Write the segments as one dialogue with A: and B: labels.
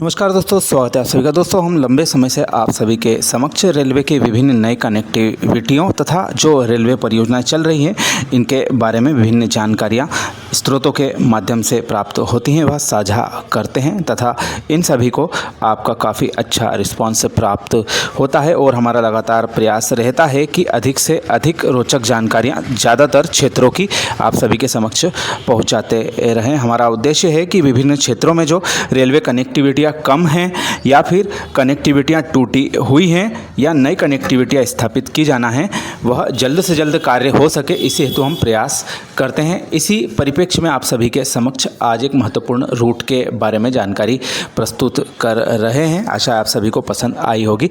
A: नमस्कार दोस्तों, स्वागत है आप सभी का। दोस्तों, हम लंबे समय से आप सभी के समक्ष रेलवे के विभिन्न नई कनेक्टिविटियों तथा जो रेलवे परियोजनाएं चल रही हैं इनके बारे में विभिन्न जानकारियां स्रोतों के माध्यम से प्राप्त होती हैं, वह साझा करते हैं तथा इन सभी को आपका काफ़ी अच्छा रिस्पांस प्राप्त होता है और हमारा लगातार प्रयास रहता है कि अधिक से अधिक रोचक जानकारियाँ ज़्यादातर क्षेत्रों की आप सभी के समक्ष पहुँचाते रहें। हमारा उद्देश्य है कि विभिन्न क्षेत्रों में जो रेलवे कनेक्टिविटियाँ कम हैं या फिर कनेक्टिविटियाँ टूटी हुई हैं या नई कनेक्टिविटियाँ स्थापित की जाना है, वह जल्द से जल्द कार्य हो सके, इसी हेतु हम प्रयास करते हैं। इसी परिप्रेक्ष्य में आप सभी के समक्ष आज एक महत्वपूर्ण रूट के बारे में जानकारी प्रस्तुत कर रहे हैं। आशा आप सभी को पसंद आई होगी।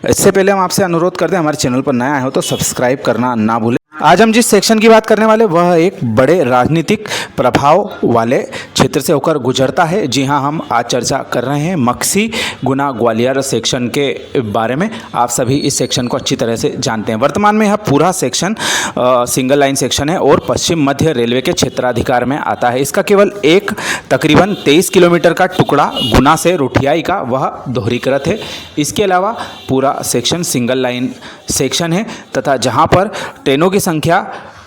A: इससे पहले हम आपसे अनुरोध करते हैं, हमारे चैनल पर नया आए हो तो सब्सक्राइब करना ना भूलें। आज हम जिस सेक्शन की बात करने वाले वह एक बड़े राजनीतिक प्रभाव वाले क्षेत्र से होकर गुजरता है। जी हाँ, हम आज चर्चा कर रहे हैं मक्सी गुना ग्वालियर सेक्शन के बारे में। आप सभी इस सेक्शन को अच्छी तरह से जानते हैं। वर्तमान में यह पूरा सेक्शन सिंगल लाइन सेक्शन है और पश्चिम मध्य रेलवे के क्षेत्राधिकार में आता है। इसका केवल एक तकरीबन 23 किलोमीटर का टुकड़ा गुना से रुठियाई का वह दोहरीकृत है। इसके अलावा पूरा सेक्शन सिंगल लाइन सेक्शन है तथा जहाँ पर ट्रेनों की संख्या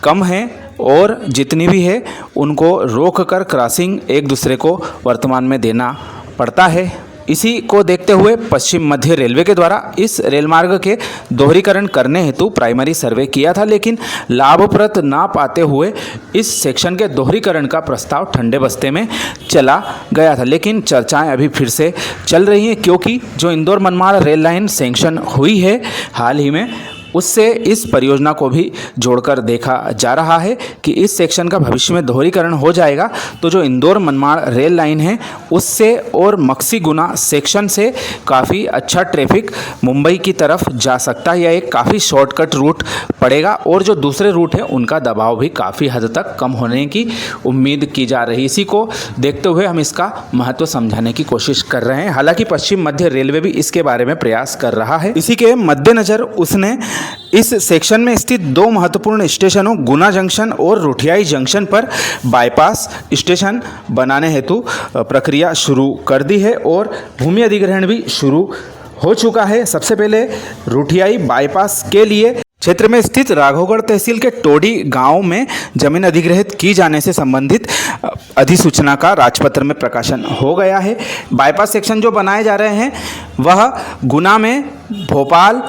A: कम है और जितनी भी है उनको रोक कर क्रॉसिंग एक दूसरे को वर्तमान में देना पड़ता है। इसी को देखते हुए पश्चिम मध्य रेलवे के द्वारा इस रेल मार्ग के दोहरीकरण करने हेतु प्राइमरी सर्वे किया था, लेकिन लाभप्रद ना पाते हुए इस सेक्शन के दोहरीकरण का प्रस्ताव ठंडे बस्ते में चला गया था। लेकिन चर्चाएं अभी फिर से चल रही हैं क्योंकि जो Indore Manmad rail line sanction हुई है हाल ही में, उससे इस परियोजना को भी जोड़कर देखा जा रहा है कि इस सेक्शन का भविष्य में दोहरीकरण हो जाएगा तो जो इंदौर मनमाड़ रेल लाइन है उससे और मक्सी गुना सेक्शन से काफ़ी अच्छा ट्रैफिक मुंबई की तरफ जा सकता है। यह एक काफ़ी शॉर्टकट रूट पड़ेगा और जो दूसरे रूट हैं उनका दबाव भी काफ़ी हद तक कम होने की उम्मीद की जा रही है। इसी को देखते हुए हम इसका महत्व समझाने की कोशिश कर रहे हैं। हालांकि पश्चिम मध्य रेलवे भी इसके बारे में प्रयास कर रहा है। इसी के मद्देनज़र उसने इस सेक्शन में स्थित दो महत्वपूर्ण स्टेशनों गुना जंक्शन और रुठियाई जंक्शन पर बाईपास स्टेशन बनाने हेतु प्रक्रिया शुरू कर दी है और भूमि अधिग्रहण भी शुरू हो चुका है। सबसे पहले रुठियाई बाईपास के लिए क्षेत्र में स्थित राघवगढ़ तहसील के टोडी गांव में जमीन अधिग्रहित की जाने से संबंधित अधिसूचना का राजपत्र में प्रकाशन हो गया है। बाईपास सेक्शन जो बनाए जा रहे हैं वह गुना में भोपाल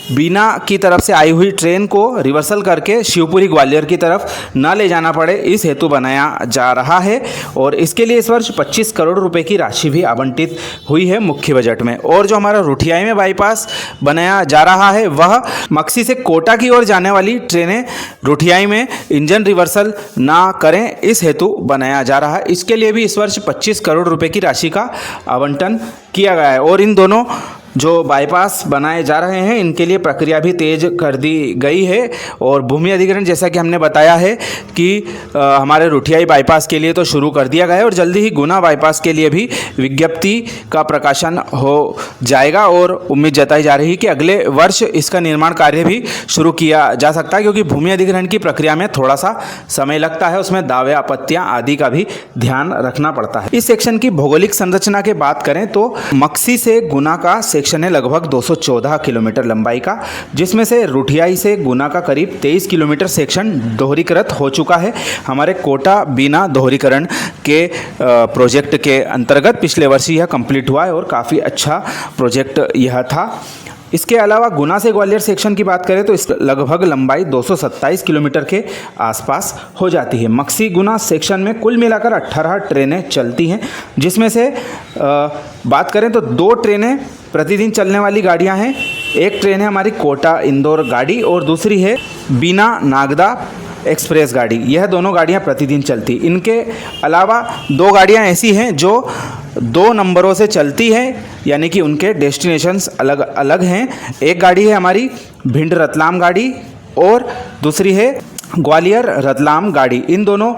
A: बीना की तरफ से आई हुई ट्रेन को रिवर्सल करके शिवपुरी ग्वालियर की तरफ न ले जाना पड़े, इस हेतु बनाया जा रहा है और इसके लिए इस वर्ष 25 करोड़ रुपए की राशि भी आवंटित हुई है मुख्य बजट में। और जो हमारा रुठियाई में बाईपास बनाया जा रहा है वह मक्सी से कोटा की ओर जाने वाली ट्रेनें रुठियाई में इंजन रिवर्सल ना करें, इस हेतु बनाया जा रहा है। इसके लिए भी इस वर्ष 25 करोड़ रुपए की राशि का आवंटन किया गया है और इन दोनों जो बाईपास बनाए जा रहे हैं इनके लिए प्रक्रिया भी तेज कर दी गई है और भूमि अधिग्रहण जैसा कि हमने बताया है कि हमारे रुठियाई बाईपास के लिए तो शुरू कर दिया गया है और जल्दी ही गुना बाईपास के लिए भी विज्ञप्ति का प्रकाशन हो जाएगा और उम्मीद जताई जा रही है कि अगले वर्ष इसका निर्माण कार्य भी शुरू किया जा सकता है, क्योंकि भूमि अधिग्रहण की प्रक्रिया में थोड़ा सा समय लगता है, उसमें दावे आपत्तियाँ आदि का भी ध्यान रखना पड़ता है। इस सेक्शन की भौगोलिक संरचना की बात करें तो मक्सी से गुना का सेक्शन है लगभग 214 किलोमीटर लंबाई का, जिसमें से रुठियाई से गुना का करीब 23 किलोमीटर सेक्शन दोहरीकृत हो चुका है। हमारे कोटा बीना दोहरीकरण के प्रोजेक्ट के अंतर्गत पिछले वर्ष यह कंप्लीट हुआ है और काफ़ी अच्छा प्रोजेक्ट यह था। इसके अलावा गुना से ग्वालियर सेक्शन की बात करें तो इस लगभग लंबाई 227 किलोमीटर के आसपास हो जाती है। मक्सी गुना सेक्शन में कुल मिलाकर 18 ट्रेनें चलती हैं, जिसमें से बात करें तो 2 ट्रेनें प्रतिदिन चलने वाली गाड़ियां हैं। एक ट्रेन है हमारी कोटा इंदौर गाड़ी और दूसरी है बीना नागदा एक्सप्रेस गाड़ी। यह दोनों गाड़ियां प्रतिदिन चलती। इनके अलावा 2 गाड़ियां ऐसी हैं जो 2 नंबरों से चलती हैं, यानी कि उनके डेस्टिनेशंस अलग अलग हैं। एक गाड़ी है हमारी भिंड रतलाम गाड़ी और दूसरी है ग्वालियर रतलाम गाड़ी। इन दोनों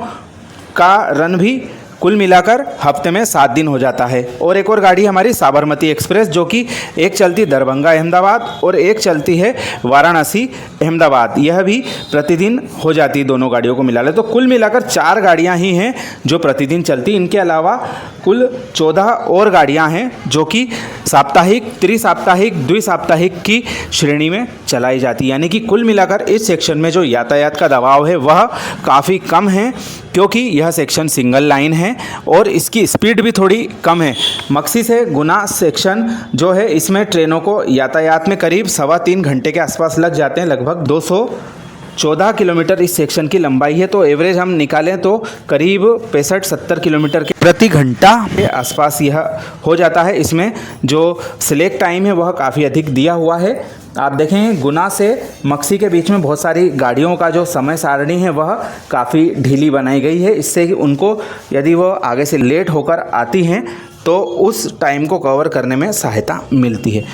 A: का रन भी कुल मिलाकर हफ्ते में 7 दिन हो जाता है। और एक और गाड़ी हमारी साबरमती एक्सप्रेस, जो कि एक चलती दरभंगा अहमदाबाद और एक चलती है वाराणसी अहमदाबाद, यह भी प्रतिदिन हो जाती है। दोनों गाड़ियों को मिला ले तो कुल मिलाकर 4 गाड़ियाँ ही हैं जो प्रतिदिन चलती। इनके अलावा कुल 14 और गाड़ियाँ हैं जो कि साप्ताहिक, त्रिसाप्ताहिक, द्विसाप्ताहिक की श्रेणी में चलाई जाती है। यानी कि कुल मिलाकर इस सेक्शन में जो यातायात का दबाव है वह काफ़ी कम है, क्योंकि यह सेक्शन सिंगल लाइन है और इसकी स्पीड भी थोड़ी कम है। मक्सी से गुना सेक्शन जो है, इसमें ट्रेनों को यातायात में करीब 3.25 घंटे के आसपास लग जाते हैं। लगभग 214 किलोमीटर इस सेक्शन की लंबाई है, तो एवरेज हम निकालें तो करीब 65-70 किलोमीटर के प्रति घंटा के आसपास यह हो जाता है। इसमें जो सिलेक्ट टाइम है वह काफ़ी अधिक दिया हुआ है। आप देखें गुना से मक्सी के बीच में बहुत सारी गाड़ियों का जो समय सारणी है वह काफ़ी ढीली बनाई गई है, इससे कि उनको यदि वह आगे से लेट होकर आती हैं तो उस टाइम को कवर करने में सहायता मिलती है।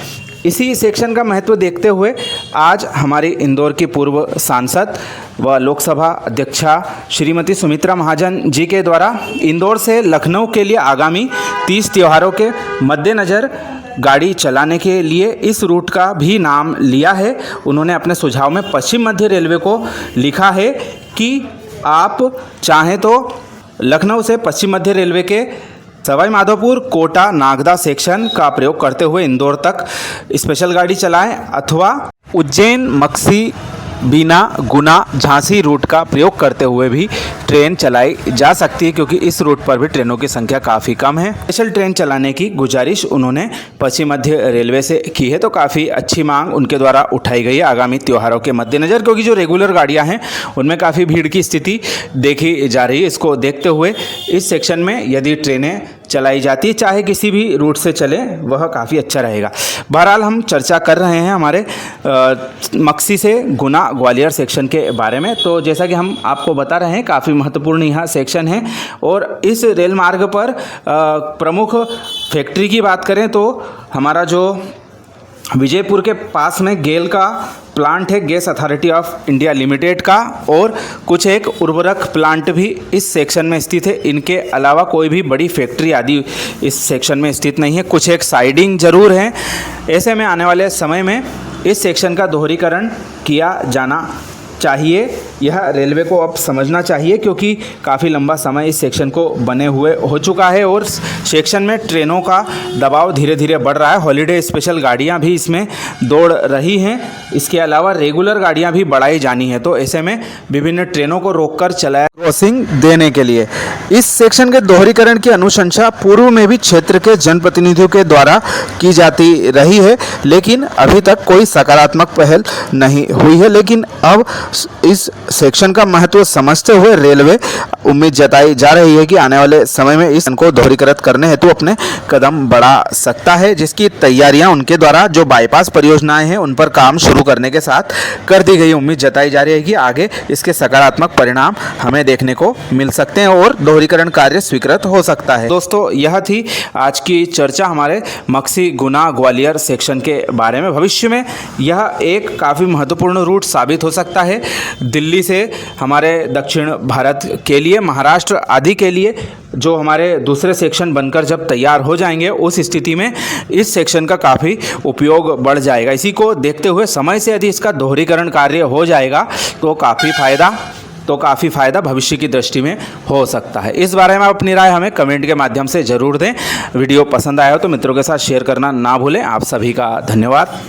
A: इसी सेक्शन का महत्व देखते हुए आज हमारी इंदौर की पूर्व सांसद व लोकसभा अध्यक्षा श्रीमती सुमित्रा महाजन जी के द्वारा इंदौर से लखनऊ के लिए आगामी 30 त्योहारों के मद्देनज़र गाड़ी चलाने के लिए इस रूट का भी नाम लिया है। उन्होंने अपने सुझाव में पश्चिम मध्य रेलवे को लिखा है कि आप चाहें तो लखनऊ से पश्चिम मध्य रेलवे के सवाई माधोपुर, कोटा, नागदा सेक्शन का प्रयोग करते हुए इंदौर तक स्पेशल गाड़ी चलाएं, अथवा उज्जैन, मक्सी, बीना, गुना, झांसी रूट का प्रयोग करते हुए भी ट्रेन चलाई जा सकती है, क्योंकि इस रूट पर भी ट्रेनों की संख्या काफ़ी कम है। स्पेशल ट्रेन चलाने की गुजारिश उन्होंने पश्चिम मध्य रेलवे से की है, तो काफ़ी अच्छी मांग उनके द्वारा उठाई गई है आगामी त्योहारों के मद्देनज़र, क्योंकि जो रेगुलर गाड़ियां हैं उनमें काफ़ी भीड़ की स्थिति देखी जा रही है। इसको देखते हुए इस सेक्शन में यदि ट्रेनें चलाई जाती है, चाहे किसी भी रूट से चले, वह काफ़ी अच्छा रहेगा। बहरहाल हम चर्चा कर रहे हैं हमारे मक्सी से गुना ग्वालियर सेक्शन के बारे में। तो जैसा कि हम आपको बता रहे हैं, काफ़ी महत्वपूर्ण यह सेक्शन है। और इस रेल मार्ग पर प्रमुख फैक्ट्री की बात करें तो हमारा जो विजयपुर के पास में गेल का प्लांट है, gas authority of India limited का, और कुछ एक उर्वरक प्लांट भी इस सेक्शन में स्थित है। इनके अलावा कोई भी बड़ी फैक्ट्री आदि इस सेक्शन में स्थित नहीं है। कुछ एक साइडिंग जरूर है। ऐसे में आने वाले समय में इस सेक्शन का दोहरीकरण किया जाना चाहिए। यह रेलवे को अब समझना चाहिए, क्योंकि काफ़ी लंबा समय इस सेक्शन को बने हुए हो चुका है और सेक्शन में ट्रेनों का दबाव धीरे धीरे बढ़ रहा है। हॉलीडे स्पेशल गाड़ियां भी इसमें दौड़ रही हैं। इसके अलावा रेगुलर गाड़ियां भी बढ़ाई जानी है, तो ऐसे में विभिन्न ट्रेनों को रोककर चलाया क्रॉसिंग देने के लिए इस सेक्शन के दोहरीकरण की अनुशंसा पूर्व में भी क्षेत्र के जनप्रतिनिधियों के द्वारा की जाती रही है, लेकिन अभी तक कोई सकारात्मक पहल नहीं हुई है। लेकिन अब इस सेक्शन का महत्व समझते हुए रेलवे उम्मीद जताई जा रही है कि आने वाले समय में इस को दोहरीकृत करने हेतु अपने कदम बढ़ा सकता है, जिसकी तैयारियां उनके द्वारा जो बाईपास परियोजनाएं हैं उन पर काम शुरू करने के साथ कर दी गई। उम्मीद जताई जा रही है कि आगे इसके सकारात्मक परिणाम हमें देखने को मिल सकते हैं और दोहरीकरण कार्य स्वीकृत हो सकता है। दोस्तों, यह थी आज की चर्चा हमारे मक्सी गुना ग्वालियर सेक्शन के बारे में। भविष्य में यह एक काफ़ी महत्वपूर्ण रूट साबित हो सकता है। दिल्ली से हमारे दक्षिण भारत के लिए, महाराष्ट्र आदि के लिए जो हमारे दूसरे सेक्शन बनकर जब तैयार हो जाएंगे, उस स्थिति में इस सेक्शन का काफ़ी उपयोग बढ़ जाएगा। इसी को देखते हुए समय से यदि इसका दोहरीकरण कार्य हो जाएगा तो काफ़ी फ़ायदा भविष्य की दृष्टि में हो सकता है। इस बारे में आप अपनी राय हमें कमेंट के माध्यम से ज़रूर दें। वीडियो पसंद आया हो तो मित्रों के साथ शेयर करना ना भूलें। आप सभी का धन्यवाद।